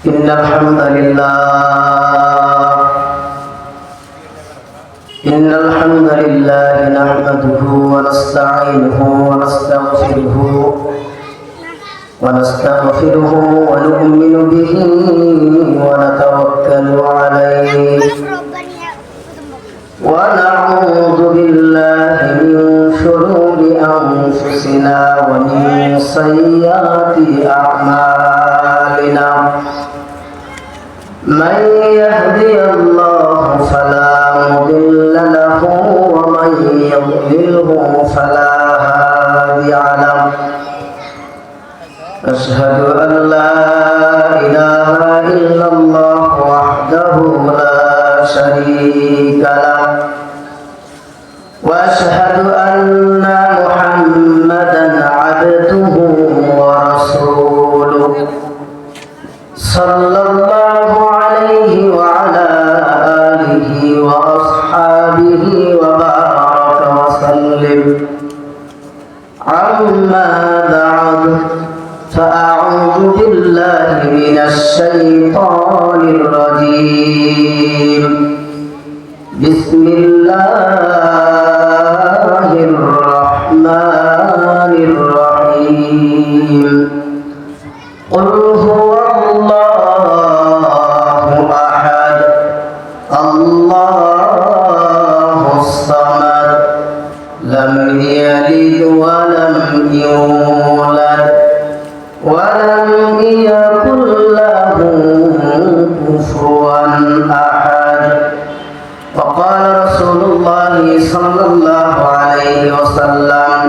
إن الحمد لله نحمده ونستعينه ونستغفره ونؤمن به ونتوكل عليه ونعوذ بالله من شرور أنفسنا ومن سيئات أعمالنا من يهدي الله فلا مضل له ومن يضلله فلا هادي له أشهد أن لا إله إلا الله وحده لا شريك له وأشهد أن محمدا عبده ورسوله صلى الله عليه وعلى آله وأصحابه وبارك وسلم عما بعد فأعوذ بالله من الشيطان الرجيم بسم الله الرحمن الرحيم قل هو الله أحد الله الصمد لم يلد ولم يولد ولم يكن له كفوا أحد وقال رسول الله صلى الله عليه وسلم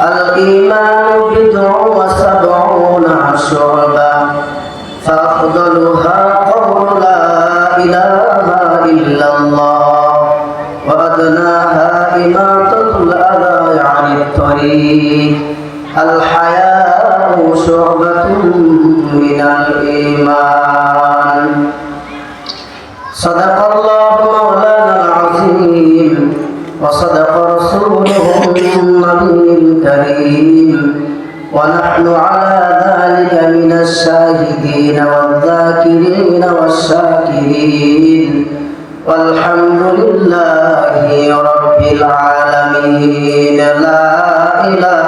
الإيمان بضع وسبعون شعبة فأفضلها قول لا إله إلا الله وأدناها إماطة الأذى عن الطريق الحياء شعبة من الإيمان صدق الله مولانا العظيم وصدق رسوله النبي الكريم ونحن على ذلك من الشاهدين والذاكرين والشاكرين والحمد لله رب العالمين لا إله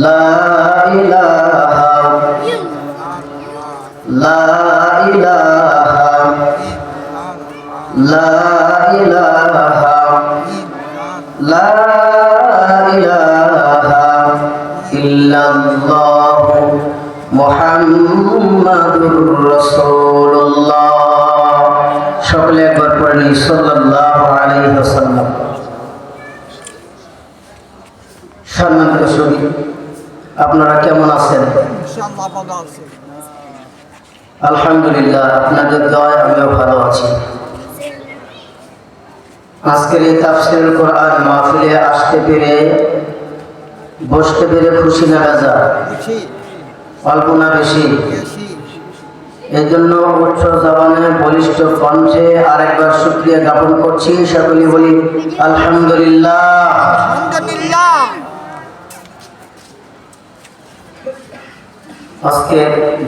لا إله لا إله لا إله لا إله إلا الله محمد رسول الله সকলে একবার পড়ি সাল্লাল্লাহু আলাইহি ওয়াসাল্লাম। সম্মানিত সুধী, আপনারা কেমন আছেন? ইনশাআল্লাহ ভালো আছি। আলহামদুলিল্লাহ, আপনাদের দয়ায় আমিও ভালো আছি। আজকের এই তাফসীরুল কোরআন মাহফিলে আসতে পেরে বসতে পেরে খুশি না বেজা? অল্প না বেশি? এই জন্য উচ্চ জবানে বলিষ্ঠ কণ্ঠে আরেকবার শুকরিয়া জ্ঞাপন করছি। সকলে বলি আলহামদুলিল্লাহ। আজকে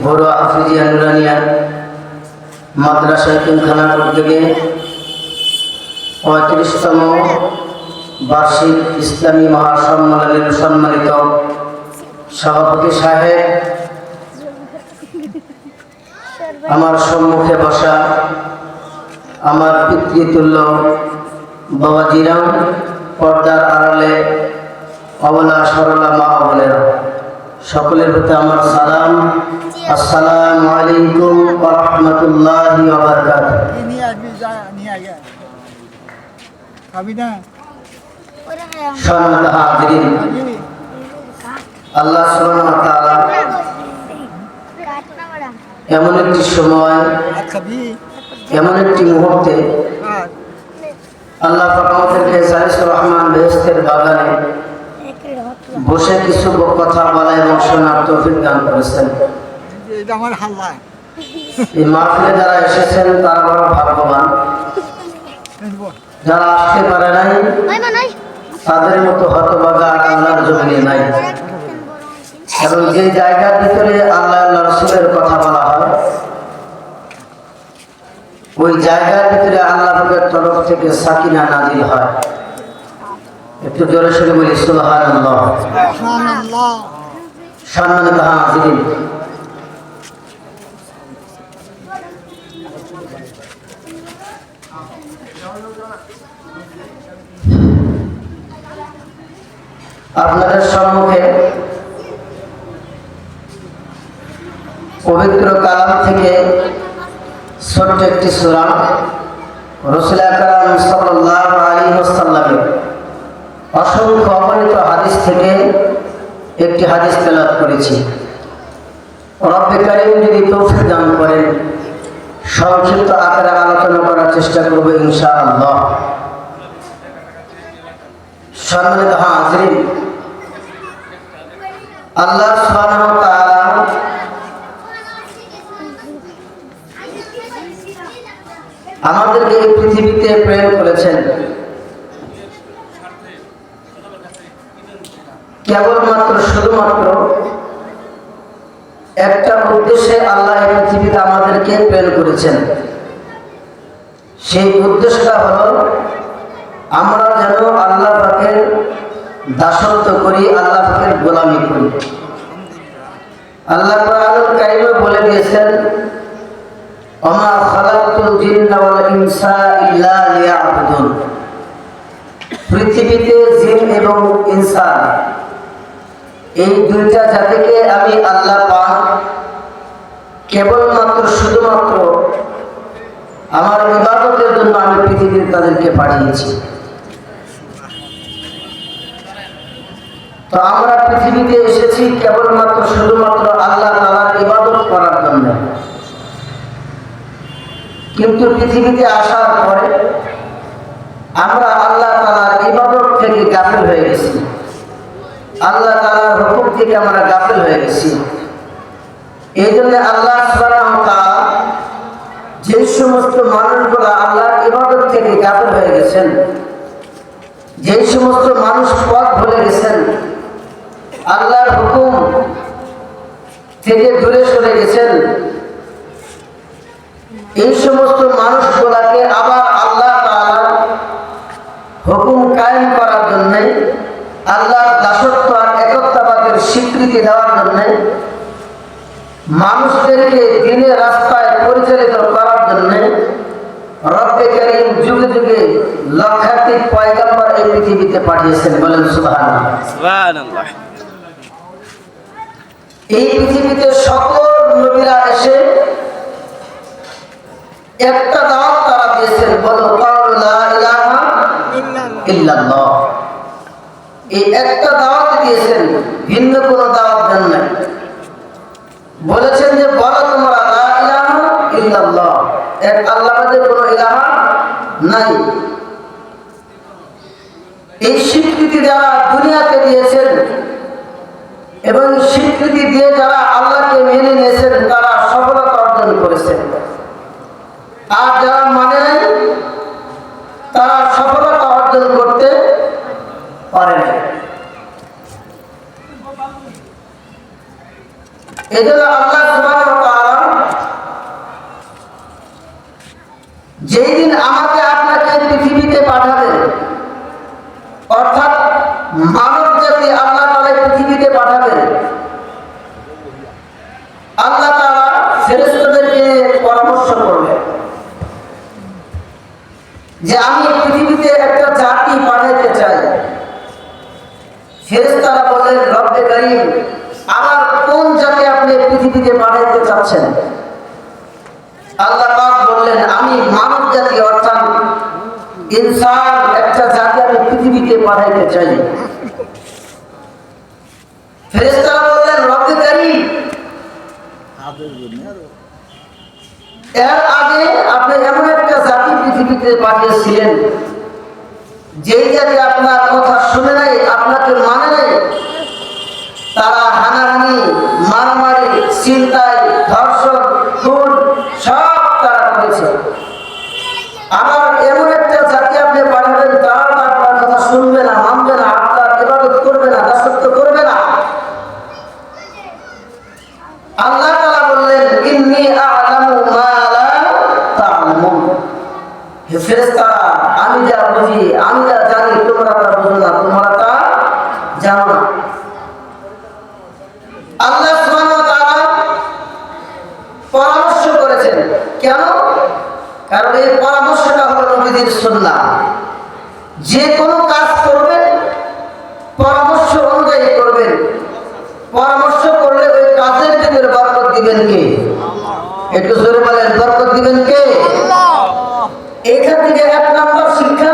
বড় আফ্রিদিয়া নুরানিয়া মাদ্রাসা এতিমখানার উদ্যোগে 35তম বার্ষিক ইসলামী মহাসম্মেলনের সম্মানিত সভাপতি সাহেব, আমার সম্মুখে বসা আমার পিতৃতুল্য বাবাজিরাম, পর্দার আড়ালে অবলা সরলা মা বোনেরা, সকলের প্রতি আমার সালাম। আসসালামু আলাইকুম ওয়া রাহমাতুল্লাহি ওয়া বারাকাতুহু। সম্মানিত হাজিরিন, আল্লাহ সুবহানাহু ওয়া তাআলা এমন একটি সময়, এমন একটি মুহূর্তে আল্লাহ পাক আমাদেরকে জালিসুর রহমান বেহেশতের বাগানে বসে কিছু কথা বলা এবং শোনার তৌফিক দান করেছেন। এই মাহফিলে যারা এসেছেন তারা বড় ভাগ্যবান, যারা আসতে পারে নাই তাদের মতো হতভাগা আর আল্লাহর জমিনে নাই। এবং যে জায়গার ভিতরে জায়গার ভিতরে আল্লাহ পাকের তরফ থেকে সাকিনা নাজিল হয়। একটু জোরে সরে বলি সুবহানাল্লাহ। সম্মানিত হাজিরিন, আপনাদের সম্মুখে পবিত্র কালাম থেকে ছোট্ট একটি সূরা রাসূল আকরাম সাল্লাল্লাহু আলাইহি ওয়াসাল্লামের অসংখ্য অগণিত হাদিস থেকে একটি হাদিস তেলাওয়াত করেছি। রব্বে কারীম যদি তৌফিক দান করেন সংক্ষিপ্ত আকারে আলোচনা করার চেষ্টা করব ইনশাআল্লাহ। সম্মানিত হাজিরিন, আল্লাহ সুবহানাহু ওয়া তাআলা আমাদেরকে এই পৃথিবীতে প্রেরণ করেছেন কেবলমাত্র শুধুমাত্র একটা উদ্দেশ্যে। আল্লাহ এই পৃথিবীতে আমাদেরকে প্রেরণ করেছেন, সেই উদ্দেশ্যটা হলো আমরা যেন আল্লাহ পাকের দাসত্ব করি, আল্লাহ পাকের গোলামি করি। আল্লাহ কোরআনুল কারীমে বলে দিয়েছেন, ওমা খালাকতুল জিন্না ওয়াল ইনসা ইল্লা লিয়াবুদুন। পৃথিবীতে জিন এবং ইনসান এই দুইটা জাতিকে আমি আল্লাহ পাক কেবলমাত্র শুধুমাত্র আমার ইবাদতের জন্য আমি পৃথিবীতে তাদেরকে পাঠিয়েছি। তো আমরা পৃথিবীতে এসেছি কেবলমাত্র শুধুমাত্র আল্লাহ তাআলার ইবাদত করার জন্য। কিন্তু পৃথিবীতে আসার পরে আমরা আল্লাহ তাআলার ইবাদত থেকে গাফিল হয়ে গেছি, আল্লাহ তাআলার হুকুম থেকে আমরা গাফিল হয়ে গেছি। এই জন্য আল্লাহ সুবহানাহু ওয়া তাআলা যে সমস্ত মানুষগুলো আল্লাহর ইবাদত থেকে গাফিল হয়ে গেছেন, যে সমস্ত মানুষ পথ ভুলে গেছেন, আল্লাহর হুকুম থেকে দূরে সরে গেছেন, এই সমস্ত মানুষগুলাকে আবার আল্লাহ তাআলা হুকুম কায়েম করার জন্য, আল্লাহর দাসত্ব আর একত্ববাদের স্বীকৃতি দেওয়ার জন্য, মানুষদেরকে দ্বীনের রাস্তায় পরিচালিত করার জন্য রব্বে কারীম যুগে যুগে লক্ষাধিক পয়গম্বর এই পৃথিবীতে পাঠিয়েছেন। বলেন সুবহানাল্লাহ। সুবহানাল্লাহ। এই পৃথিবীতে সকল নবীরা এসে একটা দাওয়াত তারা দিয়েছেন, বলো কাউলু লা ইলাহা ইল্লাল্লাহ। এই একটা দাওয়াত দিয়েছেন, ভিন্ন কোনো দাওয়াত দেন নাই। বলেছেন যে বলো তোমরা লা ইলাহা ইল্লাল্লাহ, এক আল্লাহ বাদে কোনো ইলাহা নাই। এই স্বীকৃতি যারা দুনিয়াতে দিয়েছেন এবং স্বীকৃতি দিয়ে যারা আল্লাহকে মেনে নিয়েছেন তারা সফলতা অর্জন করেছেন, আর যারা মানে নাই তারা সফলতা অর্জন করতে পারে না। এজন্য আল্লাহ সুবহানাহু ওয়া তাআলা যেই দিন আমাকে আপনাকে পৃথিবীতে পাঠাবেন, অর্থাৎ মানব জাতি আল্লাহ তাআলা পৃথিবীতে পাঠাবেন, আল্লাহ তাআলা ফেরেশতাদেরকে পরামর্শ করবেন যে আমি পৃথিবীতে একটা জাতি পাঠাইতে চাই। ফেরেশতারা বললেন, রব্বে কারীম আমার কোন জাতি আপনি পৃথিবীতে পাঠাইতে চাচ্ছেন? আল্লাহ পাক বললেন, আমি মানব জাতি অর্থাৎ ইনসান একটা জাতি আমি পৃথিবীতে পাঠাইতে চাই। ফেরেশতারা বললেন, রব্বে কারীম এর আগে আপনি এমন একটা জাতি পৃথিবীতে পাঠিয়েছিলেন যেই জাতি আপনার কথা শুনে নাই, আপনাকে মানে নাই, তারা হানাহানি, মারামারি, ছিনতাই, ধর্ষণ, খুন সব তারা করেছে। আবার এমন একটা জাতি আপনি পাঠাবেন তারা আপনার কথা শুনবে না, মানবে না, আপনার ইবাদত করবে না, দাসত্ব করবে না। আল্লাহ তাআলা বললেন, ইন্নী আ'লামু মা লা তা'লামুন। হে ফেরেশতারা, আমি যা বুঝি, আমি যা জানি, তোমরা তা বুঝো না, তোমরা তা জানো না। আল্লাহ সুবহানাহু ওয়া তাআলা পরামর্শ করেছেন। কেন? কারণ এই পরামর্শটা হলো নবীদের সুন্নাহ। যে কোনো কাজ করবেন পরামর্শ অনুযায়ী করবেন। পরামর্শ করলে ওই কাজের ভিতরে বরকত দিবেন কে? একটু জোরে বলেন, বরকত দিবেন কে? এখান থেকে এক নম্বর শিক্ষা,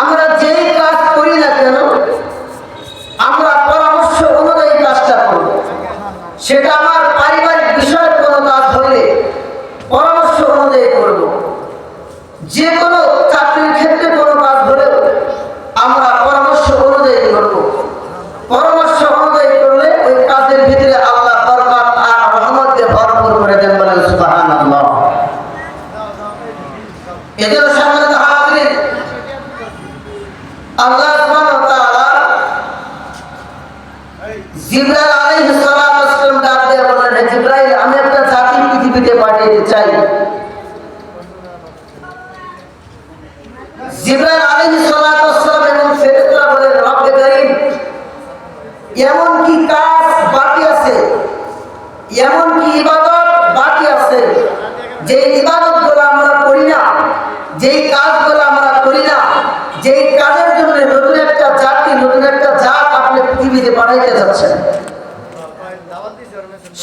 আমরা যেই কাজ করি না কেন আমরা পরামর্শ অনুযায়ী কাজটা করব। সেটা আমার পারিবারিক বিষয়ের কোনো কাজ হলে পরামর্শ অনুযায়ী করব। যে কোনো চাকরির ক্ষেত্রে কোনো কাজ হলে আমরা পরামর্শ অনুযায়ী করব। পরামর্শ অনুযায়ী করলে ওই কাজের ভিতরে আল্লাহ বরকত আর রহমত দিয়ে ভরপুর করে দেন। বলেন সুবহানাল্লাহ। এজন্য সম্মানিত হাজিরিন, আল্লাহ সুবহানাহু ওয়া তাআলা জিবরাইল আলাইহিস সালাতু ওয়াস সালাম ডাক দিয়ে বললেন, হে জিবরাইল, আমি একটা জাতি পৃথিবীতে পাঠাতে চাই। জিবরাইল আলাইহিস সালাতু ওয়াস সালাম এবং ফেরেশতারা বলেন, রব্বে কারীম, এমন কি কাজ বাকি আছে, এমন কি ইবাদত বাকি আছে যে ইবাদতগুলো আমরা করি না, যেই কাজগুলো আমরা করি না, যেই কাজের জন্য নতুন একটা জাতি, নতুন একটা জাত আপনি পৃথিবীতে পাঠাইতে যাচ্ছেন,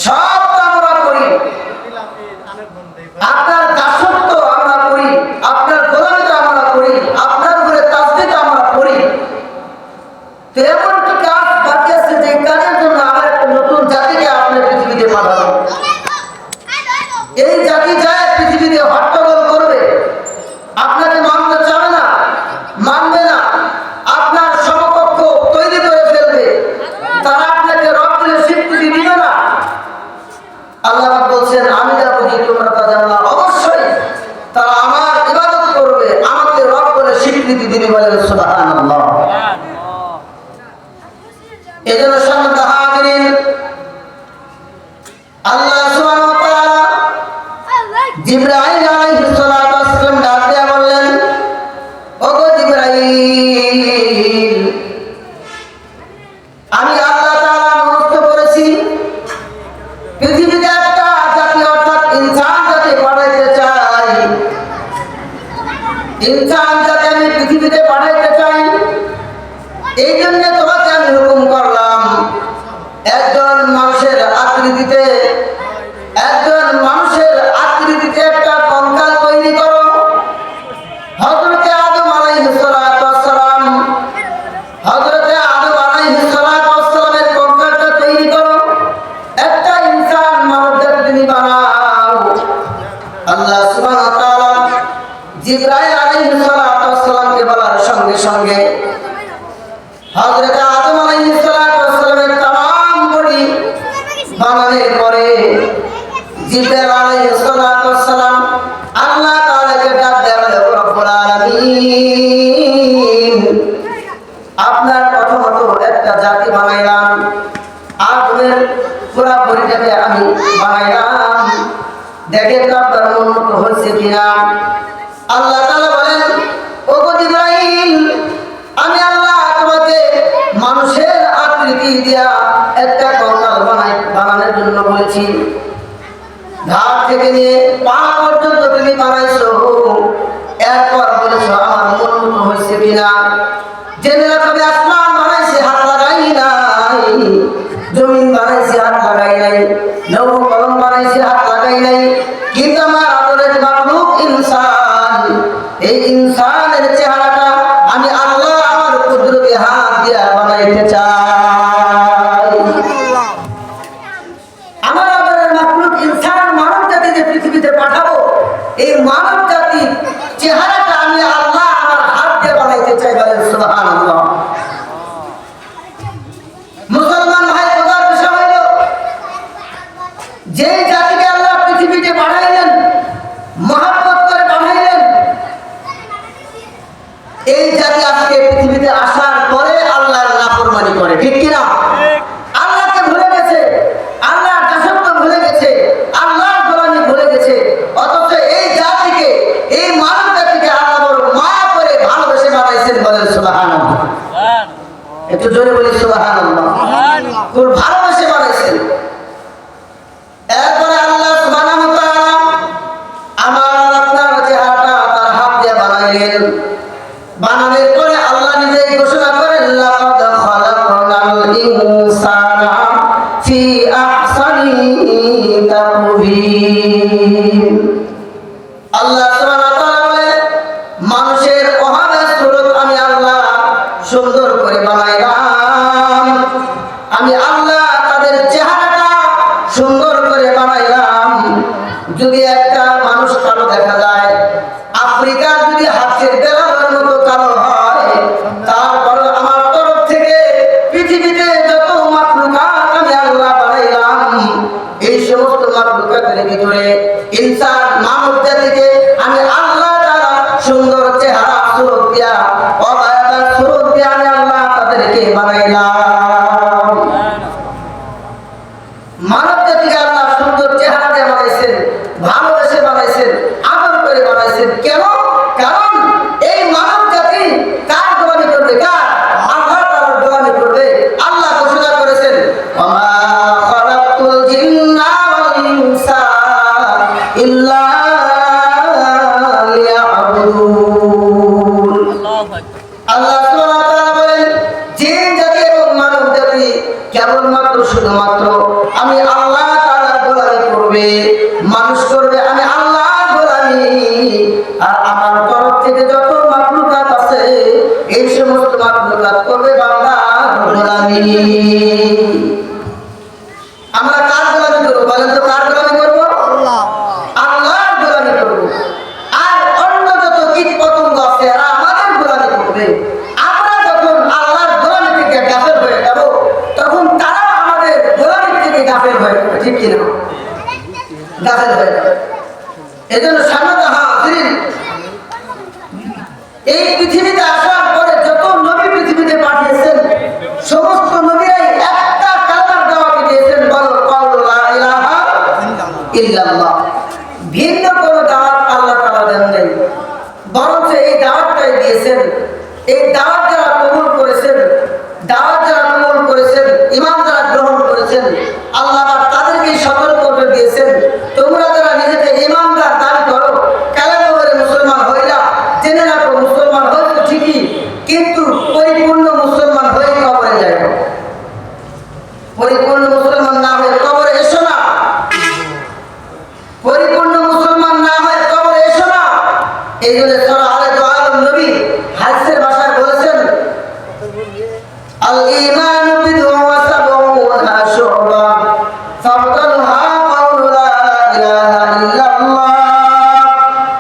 সব আমরা করি। আপনার দাসত্ব আমরা করি, আপনার গোলামিটা আমরা করি, আপনার উপরে তাসবিহটা আমরা করি। তো এমন কি কাজ বাকি আছে যে কাজের জন্য আমরা একটা নতুন জাতিকে আপনি পৃথিবীতে পাঠাবেন? এই জাতি যায় পৃথিবীতে হট্টগোল করবে, আপনাকে মানতে চাবে না, মানবে না, আপনার সমকক্ষ তৈরি করে ফেলবে, তারা আপনাকে রব বলে স্বীকৃতি দিবে না। আল্লাহ বলছেন, আমি যা বুঝি তোমরা তা জানো না। অবশ্যই তারা আমার ইবাদত করবে, আমাকে রব বলে স্বীকৃতি দিবে। বলেন সুবহানাল্লাহ। এজন্য সম্মানিত হাজিরিন, আল্লাহ সুবহানাহু ওয়া তাআলা জিবরাইল আলাইহিস সালাতু ওয়াস সালাম ডাক দিয়ে বললেন, ওগো জিবরাইল, আমি আল্লাহ তাআলা মনস্থ করেছি পৃথিবীতে একটা জাতি অর্থাৎ ইনসান জাতি পাঠাইতে চাই। ইনসান জাতি আমি পৃথিবীতে পাঠাইতে চাই। এই জন্য তোমাকে আমি হুকুম করলাম, একজন মানুষের আকৃতিতে, একজন মানুষের আকৃতিতে একটা কঙ্কাল তৈরি করো। হযরতে আদম আলাইহিস সালাতু ওয়াস সালাম, হযরতে আদম আলাইহিস সালাতু ওয়াস সালামের কঙ্কালটা তৈরি করো, একটা ইনসান মানব জাতি তুমি বানাও। আল্লাহ সুবহানাহু ওয়া তাআলা জিবরাইল আলাইহিস সালাতু ওয়াস সালামকে বলার সঙ্গে সঙ্গে হযরত আদম আলাইহিস সালাতু ওয়াস সালামের तमाम বডি বানানোর পরে জিবরাইল আলাইহিস সালাতু ওয়াস সালাম আল্লাহ তাআলাকে ডাক দেন, রব্বুল আলামিন, আপনার কথা মতো একটা জাতি বানাইলাম, আদমের পুরা বডিটাকে আমি বানাইলাম, দেখেন তো আপনার মন মতো হয়েছে কিনা। আল্লাহ তাআলা বলেন, ওগো জিবরাইল, আমি আল্লাহ তোমাকে মানুষের আকৃতি দিয়া একটা কঙ্কাল বানানোর জন্য বলেছি। ঘাট থেকে নিয়ে পা পর্যন্ত তুমি বানাইছো, এরপর বলেছো আমার মন মতো হয়েছে কিনা। জেনে রাখবে, আসমান বানাইছে হাত লাগাই নাই, জমিন বানাইছে হাত লাগাই নাই, লৌহ কলম বানাইছে হাত লাগাই নাই, কিন্তু আমার আদরের মাখলুক ইনসান, এই ইনসানের চেহারাটা আমি আল্লাহ আমার কুদরতি হাত দিয়ে বানাইতে চাই। আমার আদরের মাখলুক ইনসান মানব জাতি যে পৃথিবীতে পাঠাবো, এই মানব জাতির চেহারাটা আমি আল্লাহ আমার হাত দিয়ে বানাইতে চাই। বলেন সুবহানাল্লাহ। মুসলমান ভাই, বোঝার বিষয় হইল, যে জাতিকে আল্লাহ পৃথিবীতে পাঠাইলেন, মহব্বত করে পাঠাইলেন, এই জাতি আজকে পৃথিবীতে আসার পরে আল্লাহর নাফরমানি করে, ঠিক কিনা? আল্লাহকে ভুলে গেছে, আল্লাহর দাসত্ব ভুলে গেছে, আল্লাহর গোলামি ভুলে গেছে। অথচ এই জাতিকে, এই মানব জাতি একটু জোরে বলি সুবহানাল্লাহ। খুব ভালোবেসে বানাইছেন। এরপরে আল্লাহ সুবহানাহু ওয়া তাআলা আমার আপনার চেহারাটা তার হাত দিয়ে বানাইলেন। বানানোর পরে আল্লাহ নিজেই ঘোষণা করেন লাকাদ খালাকনাল ইনসানা ফি আহসানি তাকওয়িম। আল্লাহ সুবহানাহু ওয়া তাআলা বলেন মানুষের অভাবের সুরত আমি আল্লাহ সুন্দর করে বানাইলাম। আমি আল্লাহ তাদের চেহারাটা সুন্দর করে বানাইলাম। যদি একটা মানুষ কালো দেখা যায়, আফ্রিকার যদি হাতের বেলার মতো কালো হয়, তারপর আমার তরফ থেকে পৃথিবীতে যত মাখলুকাত আমি আল্লাহ বানাইলাম, এই সমস্ত মাখলুকাতের ভিতরে ইনসান মানব জাতিকে আমি আল্লাহ তাআলা সুন্দর চেহারা সুরত দিয়া অবায়দার সুরত দিয়া আমি আল্লাহ তাদেরকে বানাইলাম। মানব জাতিকে আল্লাহ সুন্দর চেহারা দিয়ে বানাইছেন, ভালোবেসে বানাইছেন, আদর করে বানাইছেন। কেন? কারণ এই মানব জাতি কার গোলামি করবে? কার? আল্লাহ তাআলার গোলামি করবে। আল্লাহ ঘোষণা করেছেন ওয়া খালাকতুল জিন্না ওয়াল ইনসা ইল্লা লিয়াবুদুন। আল্লাহ সুবহানাহু ওয়া তাআলা বলেন জিন জাতি এবং মানব জাতি কেবলমাত্র শুধুমাত্র আমি আল্লাহ তাআলার গোলামি করবে, মানুষ করবে আমি আল্লাহর গোলামি। আর আমার তরফ থেকে যত মাখলুকাত আছে এই সমস্ত মাখলুকাত করবে বান্দার গোলামি। আমরা কার গোলামি করব? বলেন তো কার গোলামি করব? আল্লাহ, আল্লাহর গোলামি করব। আর অন্য যত কীট পতঙ্গ আছে এরা আমাদের গোলামি করবে। আমরা যখন আল্লাহর গোলামি থেকে গাফেল হয়ে যাব, তখন তারা আমাদের গোলামি থেকে গাফেল হয়ে যাবে। ঠিক কিনা? গাফেল হয়ে যাবে। এজন্য সামনে হাজিরিন, এই পৃথিবীতে আসার পরে যত নবী পৃথিবীতে পাঠিয়েছেন, সমস্ত নবীরাই একটা কালেমার দাওয়াত দিয়েছেন, বলো কাউলু লা ইলাহা ইল্লাল্লাহ। ভিন্ন কোনো দাওয়াত আল্লাহ তাআলা দেন নাই, বরঞ্চ এই দাওয়াতটাই দিয়েছেন। এই দাওয়াত যারা কবুল করেছেন, দাওয়াত যারা কবুল করেছেন, ঈমান যারা গ্রহণ করেছেন, আল্লাহ তাদেরকেই সতর্ক করে দিয়েছেন তোমরা যারা নিজেকে ঈমানদার দাবি করো, কালেমা পড়ে মুসলমান হইলা, জেনে রাখো মুসলমান হয়তো ঠিকই, কিন্তু পরিপূর্ণ মুসলমান হয়ে কবরে যায় না। পরিপূর্ণ মুসলমান না হয়ে কবরে এসো না। পরিপূর্ণ মুসলমান না হয়ে কবরে এসো না। এই জন্য সূরা আল নবী হাদিসের ভাষায় বলেছেন আল ঈমান বিদ'আ ওয়া সাবউনা শু'বা ফাদলুহা কাউলু লা ইলাহা ইল্লাল্লাহ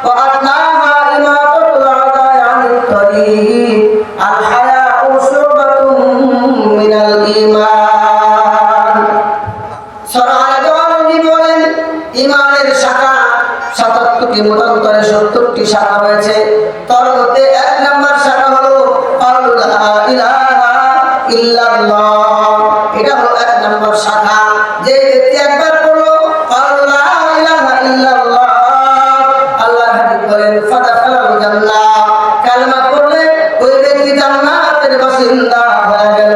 ওয়া আদনাহা ইমাতাতুল আদায় আনিত তরিক আল হায়াউ শু'বাতুম মিনাল ঈমান। সূরা আল-নবী বলেন ঈমানের শাখা ৭৭টি, মতান্তরে ৭০টি শাখা রয়েছে। তার মধ্যে ১ নম্বর শাখা হলো কাউলু লা ইলাহা ইল্লাল্লাহ। এটা হলো ১ নম্বর শাখা। যে ব্যক্তি একবার পড়লো কাউলু লা ইলাহা ইল্লাল্লাহ, আল্লাহর হাবিব বলেন ফাদাখালাল জান্নাহ, কালেমা পড়লে ওই ব্যক্তি জান্নাতের বাসিন্দা হয়ে গেল।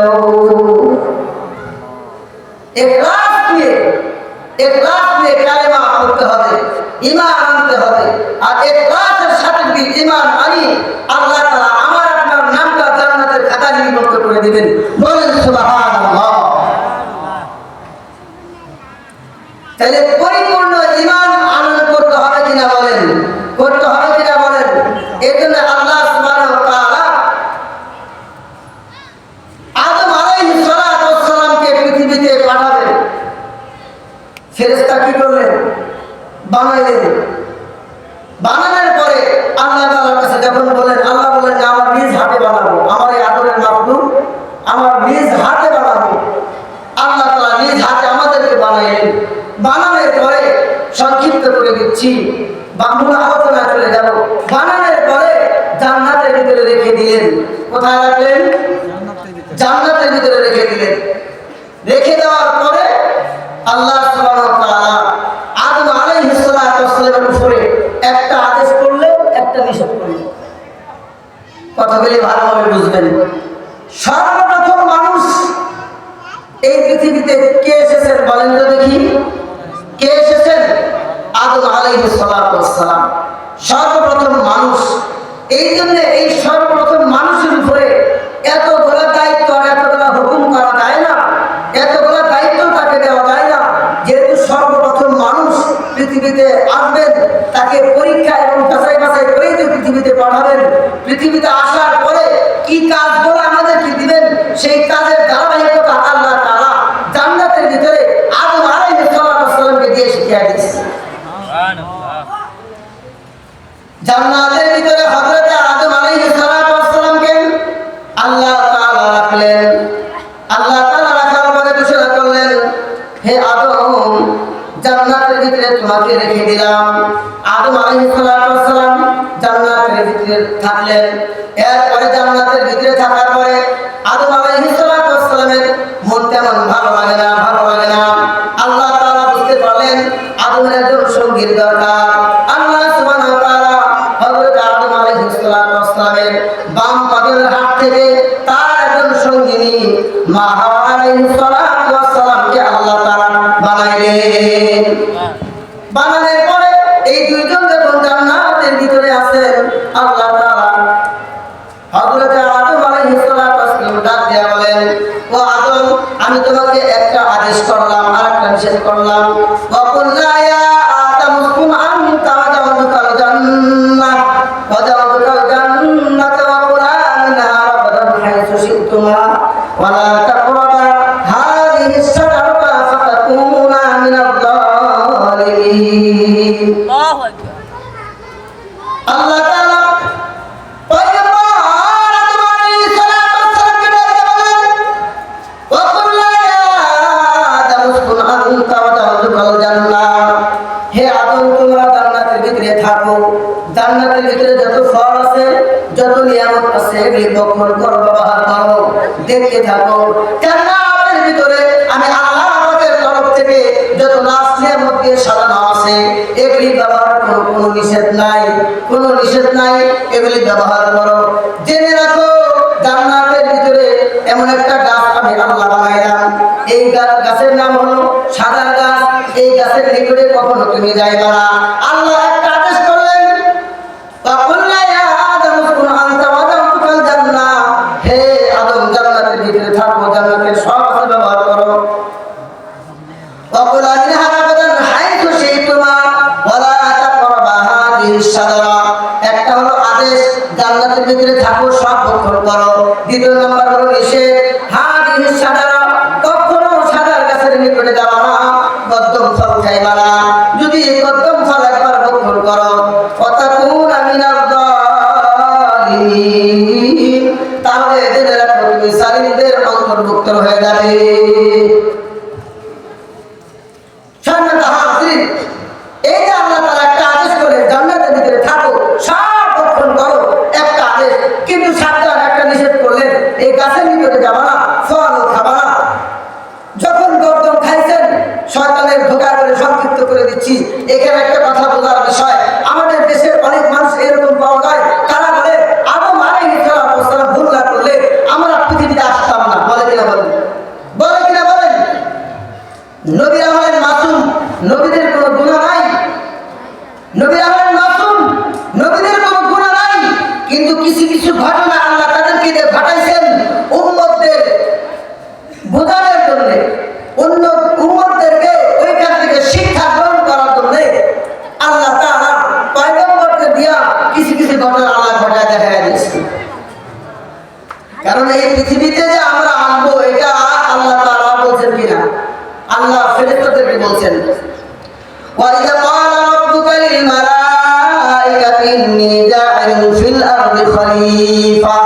ইখলাস নিয়ে কালেমা পড়তে হবে, ঈমান আনতে হবে। আর ইখলাসের সাথে যদি ঈমান আনি, আল্লাহ তাআলা আমার আপনার নামটা জান্নাতের খাতায় লিপিবদ্ধ করে দিবেন। বলেন সুবহানাল্লাহ। তাহলে পরিপূর্ণ ঈমান আনয়ন করতে হবে কিনা বলেন? করতে হবে কিনা বলেন? এই জন্য আল্লাহ সুবহানাহু ওয়া তাআলা আদম আলাইহিস সালাতু ওয়াস সালামকে পৃথিবীতে পাঠাবেন। ফেরেশতা কি করলেন? বানাইলেন। বানানোর পরে আল্লাহ তাআলার কাছে যখন বলেন, আল্লাহ বলেন যে আমার নিজ হাতে বানাবো, আমার এই আদরের মাখলুক আমার নিজ হাতে বানাবো। আল্লাহ তাআলা নিজ হাতে আমাদেরকে বানাইলেন। বানানোর পরে সংক্ষিপ্ত করে দিচ্ছি বা মূল আলোচনায় চলে যাব। বানানোর পরে জান্নাতের ভিতরে রেখে দিলেন। কোথায় রাখলেন? জান্নাতের ভিতরে রেখে দিলেন। রেখে দেওয়ার পরে আল্লাহ সুবহানাহু ওয়া তাআলা আদম আলাইহিস সালাতু ওয়াস সালামের উপরে একটা আদেশ করলেন, একটা নিষেধ করলেন। কথাগুলি ভালোভাবে বুঝবেন। সর্বপ্রথম আলাইহিস সালাতু ওয়াস সালাম সর্বপ্রথম মানুষ। এই জন্য এই সর্বপ্রথম মানুষের উপরে এতগুলো দায়িত্ব আর এতগুলো হুকুম করা যায় না, এতগুলো দায়িত্ব তাকে দেওয়া যায় না। যেহেতু সর্বপ্রথম মানুষ পৃথিবীতে আসবেন, তাকে পরীক্ষা এবং যাচাই বাছাই করেই তো পৃথিবীতে পাঠাবেন। পৃথিবীতে আসার পরে কি কাজগুলো আমাদেরকে দিবেন, সেই কাজের ধারাবাহিকতা আল্লাহ তাআলা জান্নাতের ভিতরে আদম আলাইহিস সালামকে দিয়ে শিখিয়ে দিয়েছেন। জান্নাতের ভিতরে হযরত আদম আলাইহিস সালামকে আল্লাহ তাআলা রাখলেন। আল্লাহ তাআলা রাখার পরে ঘোষণা করলেন, হে আদম, জান্নাতের ভিতরে তোমাকে রেখে দিলাম। আদম আলাইহিস সালাম জান্নাতের ভিতরে থাকলেন। এরপরে জান্নাতের ভিতরে থাকার পরে আদম আলাইহিস সালামের মন তেমন ভালো লাগে না। আল্লাহ তাআলা বুঝতে পারলেন আদমের একজন সঙ্গীর দরকার। আল্লাহ সুবহানাহু ওয়া তাআলা হযরত আদম আলাইহিস সালামের বাম পায়ের হাত থেকে তার একজন সঙ্গিনী মা হাওয়া আলাইহিস সালামকে আল্লাহ তাআলা বানাইলেন। বানানোর পরে এই দুইজন যখন জান্নাতের ভিতরে আছেন, আল্লাহ তাআলা হযরত আদম আলাইহিস সালাম ডাক দিয়ে বলেন, ও আদম, আমি তোমাকে একটা আদেশ করলাম আর একটা নিষেধ করলাম। ওয়াকুল্লা ইয়া আদম উসকুন আনতা ওয়া যাওয়াতুকাল জান্নাহ ওয়া যাওয়াতুকাল জান্নাতা ওয়া কুলা মিনহা রাগাদান হাইসু শি'তুমা ওয়া লা তাকরাবা হাযিহি আশ-শাজারাতা ফাতাকুনা মিনাল যালিমিন। আল্লাহু আকবার। আল্লাহ তাআলা পয়গম্বর আদম আলাইহিস সালামকে ডাকে বলেন, ওয়াকুল্লা ইয়া আদম উসকুন আনতা ওয়া যাওয়াতুকাল জান্নাহ, হে আদম, তোমরা জান্নাতের ভিতরে থাকো। জান্নাতের ভিতরে যত ফল আছে, যত নিয়ামত আছে, এগুলি ভক্ষণ করো, ব্যবহার করো, দেখতে থাকো। জান্নাতের ভিতরে আমি আল্লাহ পাকের তরফ থেকে যত নাজ নিয়ামত দিয়ে সাজানো আছে, এগুলি ব্যবহার করো, কোনো নিষেধ নাই, এগুলি ব্যবহার করো। জেনে রাখো, জান্নাতের ভিতরে এমন একটা গাছ আমি আল্লাহ বানাইলাম। এই গাছের নাম হলো সাদা গাছ। এই গাছের নিকটে কখনো তুমি যাইবা না। আল্লাহ একটা আদেশ করলেন, ওয়াকুল্লা ইয়া আদম উসকুন আনতা ওয়া যাওয়াতুকাল জান্নাহ, হে আদম, জান্নাতের ভিতরে থাকো, জান্নাতের সব কিছু ব্যবহার করো। ওয়াকুলা মিনহা রাগাদান হাইসু শি'তুমা ওয়া লা তাকরাবা হাযিহি আশ-শাজারা। একটা হলো আদেশ, জান্নাতের ভিতরে থাকো, সব ভক্ষণ করো। দ্বিতীয় নাম্বার হলো নিষেধ, হাযিহি আশ-শাজারা, কখনো সাদার গাছের নিকটে যাবা না, কদম ফল খাইবা না। যদি কদম ফল একবার ভক্ষণ করো, ফাতাকুনা মিনাল যালিমিন, তাহলে জেনে রাখো তুমি জালিমদের অন্তর্ভুক্ত হয়ে যাবে। এই যে আল্লাহ তাআলা একটা আদেশ করে জান্নাতের ভিতরে থাকো, সব ভক্ষণ করো, একটা আদেশ, কিন্তু সাবধান, একটা নিষেধ করলেন, এই গাছের ভিতরে যাবা না, ফল খাবা না। যখন গর্দম খাইছেন, শয়তানের ধোঁকা করে সংক্ষিপ্ত করে দিচ্ছি। এখানে একটা কথা বোঝার বিষয়, আমাদের দেশের অনেক মানুষ এরকম পাওয়া যায়, তারা বলে আদম আলাইহিস সালাম ভুল না করলে আমরা পৃথিবীতে আসতাম না। বলে কিনা বলেন? নবীরা হলেন মাসুম, নবীদের কোনো গুনাহ নাই। নবীরা হলেন মাসুম, নবীদের কোনো গুনাহ নাই। কিন্তু কিছু ঘটনা আল্লাহ তাদেরকে দিয়ে ঘটাইছেন উম্মতদের বোঝানোর জন্য, অন্য উম্মতদেরকে ওইখান থেকে শিক্ষা গ্রহণ করার জন্য আল্লাহ তাআলা পয়গম্বরকে দিয়া কিছু ঘটনা আল্লাহ ঘটায় দেখা দিয়েছে। কারণ এই পৃথিবীতে যে আমরা আসবো, এটা আল্লাহ তাআলা বলছেন কিনা? আল্লাহ ফেরেশতাদেরকে বলছেন, ওয়া ইযা ক্বালা রাব্বুকা লিল মালাইকাতি ইন্নী জা'ইলুন ফিল আরদি খলিফা।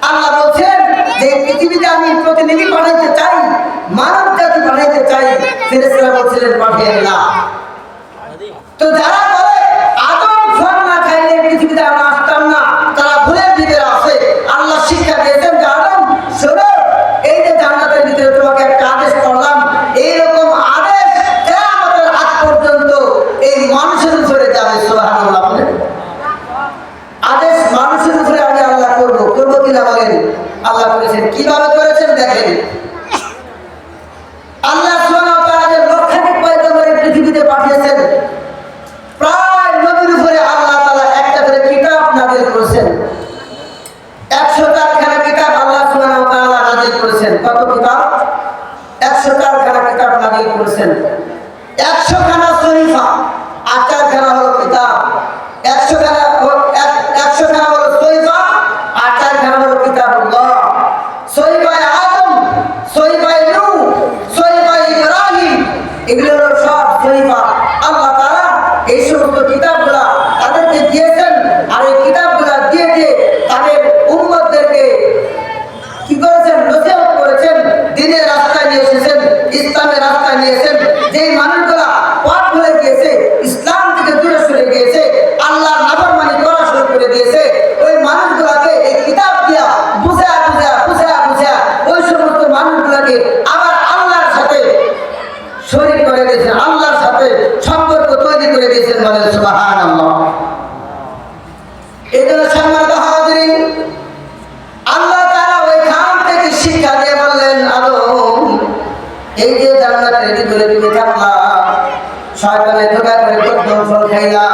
আল্লাহ বলছেন যে পৃথিবীতে আমি প্রতিনিধি বানাইতে চাই, মানব জাতি বানাইতে চাই। ফেরেশতারা বলছিলেন পাঠিয়ে না। তো যারা বলে আদম ফল না খাইলে পৃথিবীতে আমরা আসতাম না, তারা ভুলের ভিতরে আছে। আল্লাহ শিক্ষা দিয়েছেন যে আদম শোনো, এই যে জান্নাতের ভিতরে তোমাকে একটা আদেশ করলাম, এইরকম আদেশ কিয়ামতের আগ পর্যন্ত এই মানুষের উপরে যাবে। সুবহানাল্লাহ বলেন। আদেশ মানুষের উপরে আমি আল্লাহ করব কিনা বলেন? আল্লাহ করেছেন। কিভাবে করেছেন দেখেন। আল্লাহ সুবহানাহু ওয়া তাআলা যে লক্ষাধিক পয়গম্বর পৃথিবীতে পাঠিয়েছেন, 100 খানা সহিফা, 8 খানা হলো কিতাব। 100 খানা 100 খানা হলো সহিফা, 8 খানা হলো কিতাবুল্লাহ। সহিফায়ে আদম, সহিফায়ে নূহ, সহিফায়ে ইব্রাহিম, এগুলো হলো সব সহিফা। আল্লাহ তাআলা এই সমস্ত কিতাবগুলা তাদেরকে দিয়েছেন, আর এই কিতাবগুলা দিয়ে দিয়ে তাদের উম্মতদেরকে কি করেছেন? নসিহত করেছেন, দ্বীনের রাস্তায় নিয়ে এসেছেন, ইসলামের রাস্তায় নিয়ে এসেছেন। যেই মানুষগুলা পথ ভুলে গিয়েছে, ইসলাম থেকে দূরে সরে গিয়েছে, আল্লাহর নাফরমানি করা শুরু করে দিয়েছে, ওই মানুষগুলাকে এই কিতাব দিয়া বুঝা ওই সমস্ত মানুষগুলাকে আবার আল্লাহর সাথে শরীক করে দিয়েছেন, আল্লাহর সাথে সম্পর্ক তৈরি করে দিয়েছেন। বলেন সুবহানাল্লাহ। এই জন্য সম্মানিত হাজিরিন, আল্লাহ তাআলা ওইখান থেকে শিক্ষা দিয়ে বললেন, আদম, এই যে জান্নাতের ভিতরে তুমি থাকলা, শয়তানের ধোঁকা করে কদম ফল খাইলা,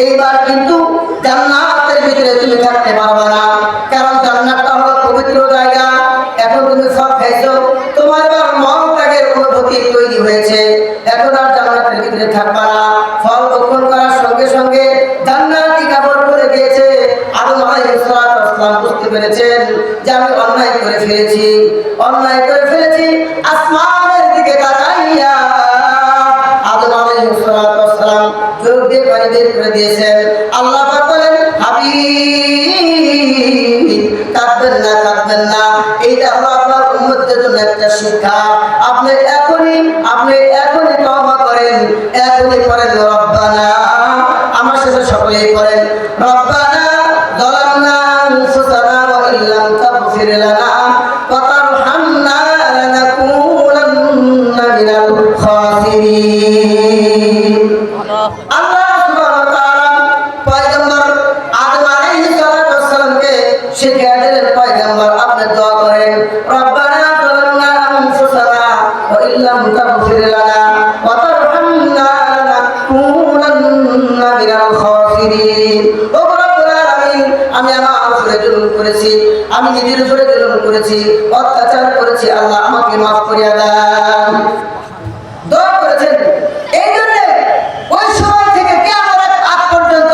এইবার কিন্তু জান্নাতের ভিতরে তুমি থাকতে পারবে না, কারণ জান্নাতটা হলো পবিত্র জায়গা। এখন তুমি ফল খাইছো, তোমার এবার মন ত্যাগের অনুভূতি তৈরি হয়েছে, এখন আর জান্নাতের ভিতরে থাকবে না। ফল ভক্ষণ করার সঙ্গে সঙ্গে জান্নাতি কাপড় পরে গিয়েছে। আদম আলাইহিস সালাম বুঝতে পেরেছেন যে আমি অন্যায় করে ফেলেছি। আসমানের দিকে তাকাইয়া আদম আলাইহিস সালাম চোখ দিয়ে পানি বের করে দিয়েছেন। আল্লাহ পাক বলেন, হাবিব, কাঁদবেন না, এইটা হলো আপনার উম্মতের জন্য একটা শিক্ষা। আপনি এখনই তওবা করেন, এখনই পড়েন রব্বানা। আমার সাথে সকলেই পড়েন, রব্বানা যালামনা আনফুসানা ওয়া ইল্লাম তাগফির লানা ওয়া তারহামনা লানাকুনান্না মিনাল খাসিরিন। আল্লাহ সুবহানাহু ওয়া তাআলা পয়গম্বর আদম আলাইহিস সালামকে শিক্ষা দিলেন, পয়গম্বর আপনি দোয়া করেন, রব্বানা যালামনা আনফুসানা ওয়া ইল্লাম তাগফির লানা ওয়া তারহামনা লানাকুনান্না মিনাল খাসিরিন। ও রব্বুল আলামিন, আমি আমার উপরে জুলুম করেছি, আমি নিজের উপরে জুলুম করেছি, অত্যাচার করেছি, আল্লাহ আমাকে মাফ করিয়া দেন। দোয়া করেছেন। এই জন্য ওই সময় থেকে কিয়ামতের আগ পর্যন্ত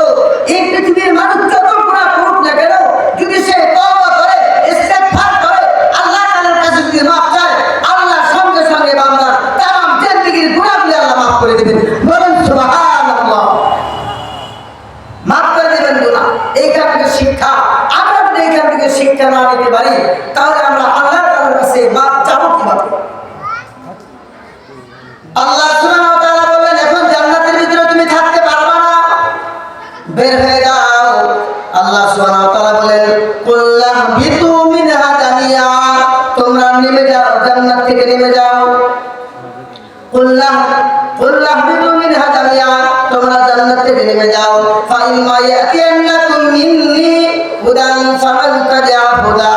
এই পৃথিবীর মানুষ যত গুনাহ করুক না কেন, যদি সে তওবা করে, ইস্তেগফার করে, আল্লাহ তাআলার কাছে যদি মাফ চায়, আল্লাহ সঙ্গে সঙ্গে বান্দার তামাম জিন্দেগীর গুনাহগুলো আল্লাহ মাফ করে দিবেন। বলেন সুবহানাল্লাহ। মাফ করে দিবেন গুনাহ। এইখান থেকে শিক্ষা, আমরা যদি এইখান থেকে শিক্ষা না নিতে পারি, তাহলে আমরা আল্লাহ তাআলার কাছে মাফ চাবো কিভাবে? আল্লাহ সুবহানাহু ওয়া তাআলা বললেন, এখন জান্নাতের ভিতরে তুমি থাকতে পারবে না, বের হয়ে যাও। আল্লাহ সুবহানাহু ওয়া তাআলা বলেন, কুল্লাহ বিতু মিনহা জামিয়া, তোমরা নেমে যাও, জান্নাত থেকে নেমে যাও। কুল্লাহ বিতু মিনহা জামিয়া, তোমরা জান্নাত থেকে নেমে যাও। ফাইম্মা ইয়াতিয়ান্নাকুম মিন্নি হুদান ফামান তাবিআ হুদা,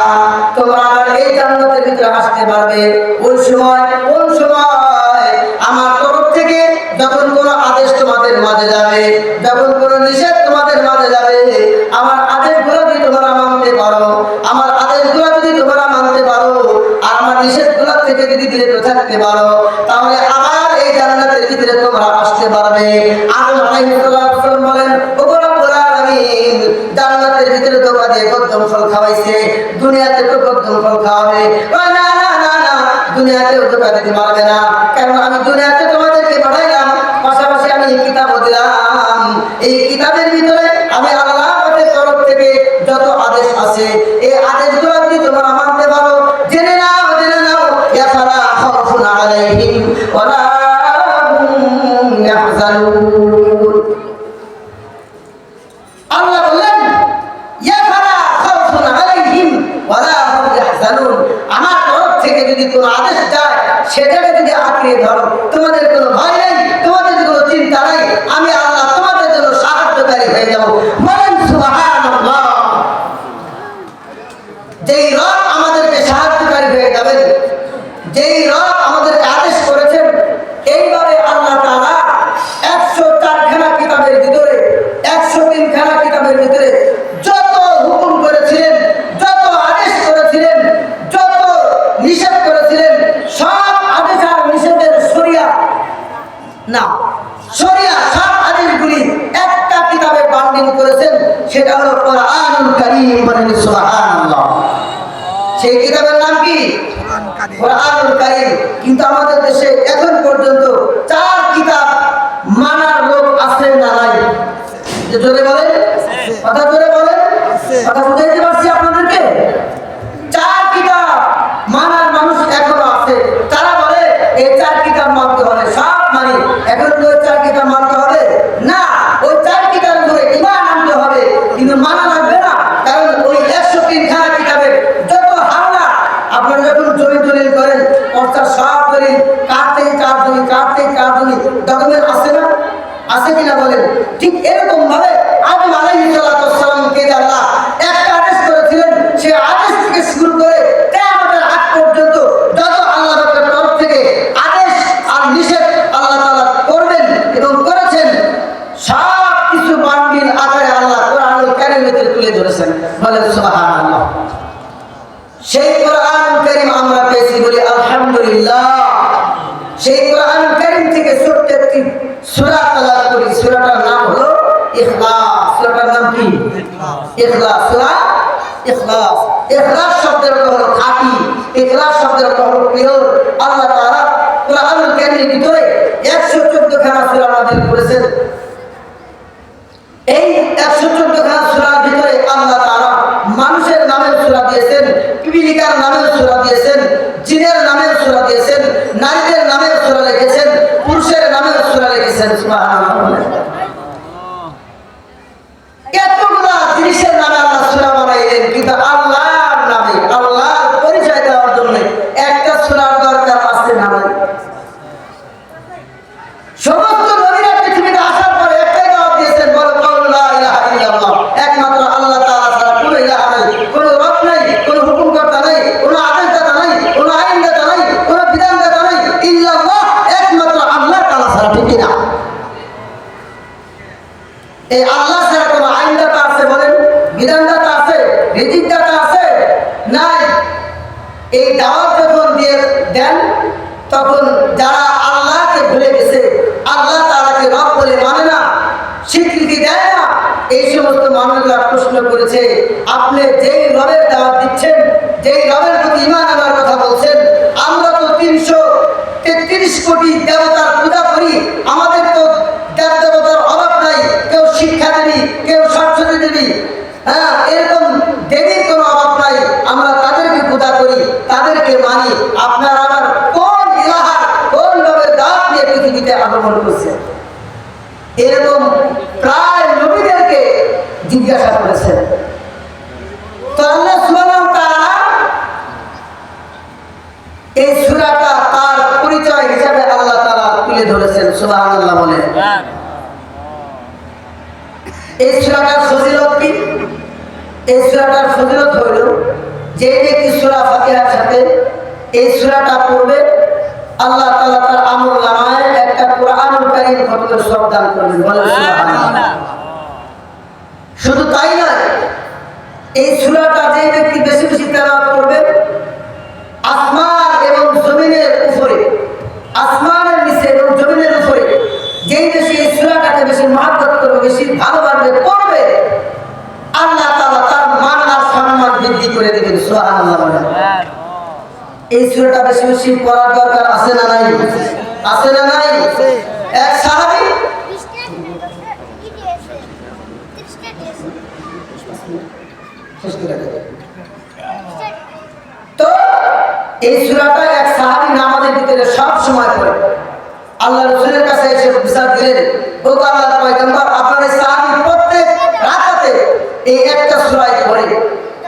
তোমরা এই জান্নাতের ভিতরে আসতে পারবে ওই সময়, কোন সময়? আমার তরফ থেকে যখন কোনো আদেশ তোমাদের মাঝে যাবে, যখন কোনো নিষেধ তোমাদের মাঝে যাবে, আমার আদেশগুলো যদি তোমরা মানতে পারো, আমার আদেশগুলো যদি তোমরা মানতে পারো, আর আমার নিষেধগুলো থেকে যদি বিরত থাকতে পারো, তাহলে আবার এই জান্নাতের ভিতরে তোমরা আসতে পারবে। আদম আলাইহিস সালাম বলেন, ও রব্বুল আলামিন, জান্নাতের ভিতরে ধোঁকা দিয়ে কদম ফল খাওয়াইছে, দুনিয়াতে তো কদম ফল খাওয়াবে? না, দুনিয়াতেও ধোঁকা দিতে পারবে না, কারণ আমি দুনিয়াতে তোমাদেরকে পাঠাইলাম, পাশাপাশি আমি কিতাবও দিলাম। এই কিতাবের ভিতরে আমি আল্লাহর তরফ থেকে যত আদেশ আছে, এই আদেশগুলো যদি তোমরা মানতে পারো, জেনে নাও ইয়াফালা খাউফুন আলাইহিম ওয়া লা হুম ইয়াহজানুন। আল্লাহ বললেন, ইয়াফালা খাউফুন আলাইহিম ওয়া লা হুম ইয়াহজানুন, আমার তরফ থেকে যদি কোনো আদেশ যায়, সেটাকে যদি আঁকড়ে ধরো, তোমাদের কোনো না, শরিয়া সব হাদিসগুলি একটা কিতাবে বান্ডিল করেছেন, সেটা হলো কোরআনুল কারীম। বলেন সুবহানাল্লাহ। সেই কিতাবের নাম কি? কোরআনুল কারীম। কিন্তু আমাদের দেশে এখন পর্যন্ত 4 কিতাব মানার লোক আছে না নাই? জোরে বলেন, কথা জোরে বলেন, কথা বুঝাইতে পারছি আপনাদেরকে? 4 কিতাব মানার মানুষ এখনো আছে। তারা বলে এই 4 কিতাব মানতে হবে, সব মানি। এখন তো 4 কিতাব মানতে হবে না, ওই 4 কিতাব ধরে ঈমান আনতে হবে, কিন্তু মানা লাগবে না। কারণ ওই 103 খানা কিতাবের যত হামলা, আপনারা যখন জমি দলিল করেন, অর্থাৎ সব দলিল কাটতে 4 জমি, কাটতে 4 জমি ডকুমেন্ট আছে না? আছে কিনা বলেন? ঠিক এরকম ভাবে আদম আলাইহিস সালামকে আল্লাহ একটা আদেশ করেছিলেন, সে আদেশ থেকে শুরু করে কিয়ামতের আগ পর্যন্ত যত আল্লাহ পাকের তরফ থেকে আদেশ আর নিষেধ আল্লাহ তাআলা করবেন এবং করেছেন, সব কিছু বান্ডিল আকারে আল্লাহ কোরআনুল কারীমে তুলে ধরেছেন। বলেন সুবহানাল্লাহ। সেই কোরআনুল কারীম আমরা পেয়েছি, বলি আলহামদুলিল্লাহ। সেই কোরআনুল কারীম থেকে ছোট্ট একটি সূরা তেলাওয়াত করি। সূরাটার নাম হলো ইখলাস। সূরাটার নাম কি? ইখলাস। সূরা ইখলাস। ইখলাস শব্দের অর্থ হলো খাঁটি, ইখলাস শব্দের অর্থ হলো পিওর। আল্লাহ তাআলা কোরআনুল কারীমের ভিতরে 114 খানা সূরা নাযিল করেছেন। এই 114 খানা সূরার ভিতরে আল্লাহ তাআলা মানুষের নামের সূরা দিয়েছেন, পিপিলিকার নামের সূরা দিয়েছেন, জিনের নামের সূরা দিয়েছেন, নারীদের নামের সূরা লিখেছেন, পুরুষের নামের সূরা লিখেছেন। সুবহানাল্লাহ। এতগুলা জিনিসের নামে আল্লাহ সূরা বানাইলেন, কিন্তু আল্লাহর নামে, আল্লাহর পরিচয় দেওয়ার জন্য একটা সূরার দরকার আছে না? সমস্ত নবীরা পৃথিবীতে আসার পরে একটাই দাওয়াত দিয়েছেন, বলো কাউলু লা ইলাহা ইল্লাল্লাহ। একমাত্র আল্লাহ তাআলা ছাড়া কোনো ইলাহা নাই, কোনো রব নাই, কোনো হুকুমকর্তা নাই, কোনো আদেশদাতা নাই, কোনো আইনদাতা নাই, কোনো বিধানদাতা নাই, ইল্লাল্লাহ, একমাত্র আল্লাহ তাআলা ছাড়া। ঠিক কিনা? এই আল্লাহ ছাড়া কোনো আইনদাতা আছে বলেন? বিধানদাতা আছে? রিজিকদাতা আছে? নাই। এই দাওয়াত যখন দিয়ে দেন, তখন যারা আল্লাহকে ভুলে গেছে, আল্লাহ তাআলাকে রব বলে মানে না, স্বীকৃতি দেয় না, এই সমস্ত মানুষরা প্রশ্ন করেছে, আপনি যেই রবের দাওয়াত দিচ্ছেন, যেই রবের প্রতি ঈমান আনার কথা বলছেন, আমরা তো 333 কোটি দেবতার পূজা করি, আমাদের তো দেবতার অভাব নাই, কেউ শিক্ষা দেবী, কেউ সরস্বতী দেবী, হ্যাঁ, এরকম দেবীর কোনো অভাব নাই, আমরা তাদেরকে পূজা করি, তাদেরকে মানি। আপনার আবার কোন ইলাহা, কোন রবের দাওয়াত নিয়ে পৃথিবীতে আগমন করছে? এরকম প্রায় নবীদেরকে জিজ্ঞাসা করেছেন। তো আল্লাহ সুবহানাহু ওয়া তাআলা এই সূরাটা তার পরিচয় হিসেবে আল্লাহ তাআলা তুলে ধরেছেন। সুবহানাল্লাহ বলেন। এই সূরাটার ফজিলত কি? এই সূরাটার ফজিলত হলো, যে ব্যক্তি সূরা ফাতিহার সাথে এই সূরাটা পড়বে, আল্লাহ তাআলা তার আমলনামায় একটা কোরআনুল কারীম খতমের সওয়াব দান করবেন। বলেন সুবহানাল্লাহ। শুধু তাই নয়, এই সূরাটা যে ব্যক্তি বেশি বেশি তেলাওয়াত করবে, আসমান এবং জমিনের উপরে, আসমানের নিচে এবং জমিনের উপরে যেই বেশি এই সূরাটাকে বেশি মহব্বত করবে, বেশি ভালোবাসবে, পড়বে, আল্লাহ তাআলা তার মান আর সম্মান বৃদ্ধি করে দিবেন। সুবহানাল্লাহ বলেন। এই সূরাটা বেশি বেশি পড়ার দরকার আছে না নাই? আছে না নাই? এক সাহাবী তো এই সূরাটা এক সাহাবী নামাজের ভিতরে সব সময় পড়ে। আল্লাহ রাসূলের কাছে এসে বিচার দিলেন, ও আল্লাহর পয়গম্বর, আপনার এই সাহাবী প্রত্যেক রাকাতে এই একটা সূরাই পড়ে।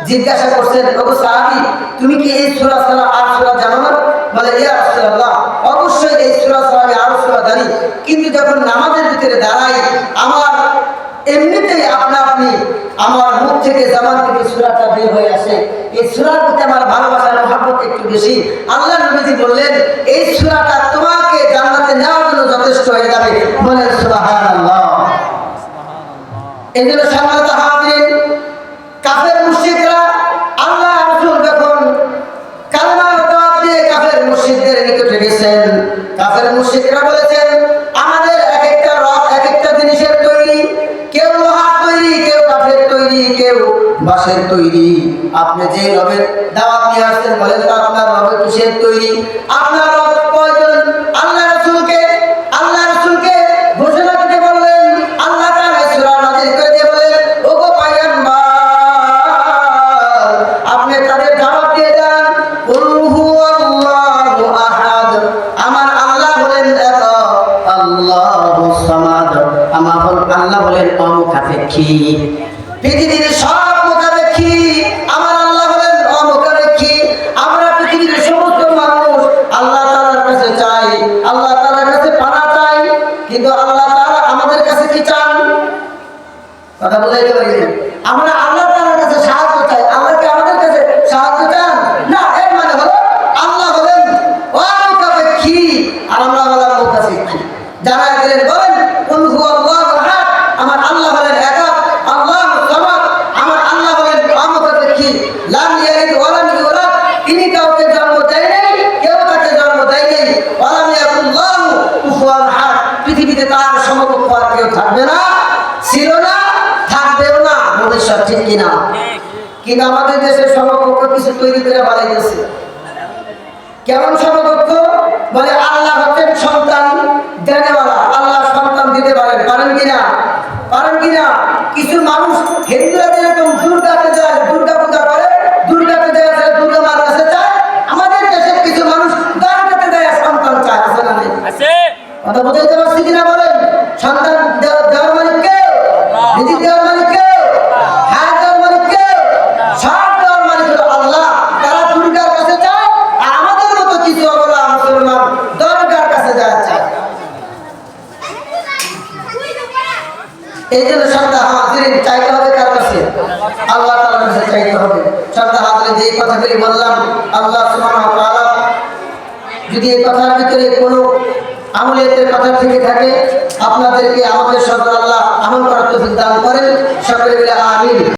জিজ্ঞাসা করছেন, ও সাহাবী, তুমি কি এই সূরা ছাড়া আর সূরা জানো না? বলে, ইয়া রাসূলুল্লাহ, অবশ্যই এই সূরা ছাড়া আমি আরো সূরা জানি, কিন্তু যখন নামাজের ভিতরে দাঁড়াই, আমার এমনিতেই আপনা আপনি আমার মুখ থেকে, জবান থেকে সূরাটা বের হয়ে আসে। এই সূরার প্রতি আমার ভালোবাসার মহব্বত একটু বেশি। আল্লাহ নবীজি বললেন, এই সূরাটা তোমাকে জান্নাতে নেওয়ার জন্য যথেষ্ট হয়ে যাবে। বলেন সুবহানাল্লাহ। এজন্য সম্মানিত হাজিরিন, কাফের মুশরিকরা আল্লাহ রাসূল যখন কালেমার দাওয়াত দিয়ে কাফের মুশরিকদের নিকটে গেছেন, কাফের মুশরিকরা বলেছেন, বাঁশের তৈরি। আপনি যে রবের দাওয়াত নিয়ে আসছেন বলেন তো আপনার রব কিসের তৈরি? আপনার রব কয়জন? আল্লাহ রাসূলকে ঘোষণা দিতে বললেন। আল্লাহ তাআলা সূরা নাযিল করে দিয়ে বলেন, ওগো পয়গম্বর, আপনি তাদের জবাব দিয়ে দেন, কুল হুয়াল্লাহু আহাদ, আমার আল্লাহ হলেন এক, আল্লাহুস সামাদ, আমার আল্লাহ হলেন অমুখাপেক্ষী। পৃথিবীর সব মুখাপেক্ষী, আমার আল্লাহ হলেন অমুখাপেক্ষী। আমরা পৃথিবীর সমস্ত মানুষ আল্লাহ তাআলার কাছে চাই, আল্লাহ তাআলার কাছে পানা চাই, কিন্তু আল্লাহ তাআলা আমাদের কাছে কি চান? কথা বুঝাইতে পারি? আমরা আল্লাহ তাআলার কাছে সাহায্য চাই, আল্লাহ কি আমাদের কাছে সাহায্য চান? না। এর মানে হলো আল্লাহ হলেন অমুখাপেক্ষী আর আমরা হলাম মুখাপেক্ষী। জানাই দিলেন, বলেন কুল হুয়াল্লাহু আহাদ, আমার আল্লাহ হলেন এক, আল্লাহুস সামাদ, আমার আল্লাহ হলেন অমুখাপেক্ষী। লাম ইয়ালিদ ওয়া লাম ইউলাদ, তিনি কাউকে জন্ম দেয় নাই, কেউ তাকে জন্ম দেয় নাই। ওয়া লাম ইয়াকুল্লাহু কুফুয়ান আহাদ, পৃথিবীতে তার সমকক্ষ আর কেউ থাকবে না, ছিল না, থাকবেও না ভবিষ্যৎ। ঠিক কিনা? কিন্তু আমাদের দেশের সমকক্ষ কিছু তৈরি করে বানাইতেছে। কেমন সমকক্ষ? বলে আল্লাহ হচ্ছেন সন্তান দেনেওয়ালা, আল্লাহ সন্তান দিতে পারেন। পারেন কিনা? কিছু মানুষ হিন্দুরা যেরকম দুর্গাতে যায়, দুর্গা পূজা করে, দুর্গাতে দেয় দুর্গা মার কাছে চায়, আমাদের দেশের কিছু মানুষ দুর্গাতে দেয় সন্তান চায়। আছে না? কথা বুঝাইতে পারছি কিনা বলেন? সন্তান দেওয়ার মালিক কে? রিজিক দেওয়ার মালিক কে? হায়াত দেওয়ার মালিক কে? সব দেওয়ার মালিক হলো আল্লাহ। তারা দুর্গার কাছে চায়, আর আমাদের মতো কিছু অবলা মুসলমান দরগার কাছে যায় চায়। এই জন্য সন্তান হাজিরিন চাইতে হবে কার কাছে? আল্লাহ তাআলার কাছে চাইতে হবে। সন্তান হাজিরিন যেই কথাগুলি বললাম, আল্লাহ সুবহানাহু ওয়া তাআলা যদি এই কথার ভিতরে কোনো আমলিয়াতের কথা থেকে থাকে, আপনাদেরকে আমাদের সদর আল্লাহ আমল করার তৌফিক দান করেন। সকলে বলে আমিন।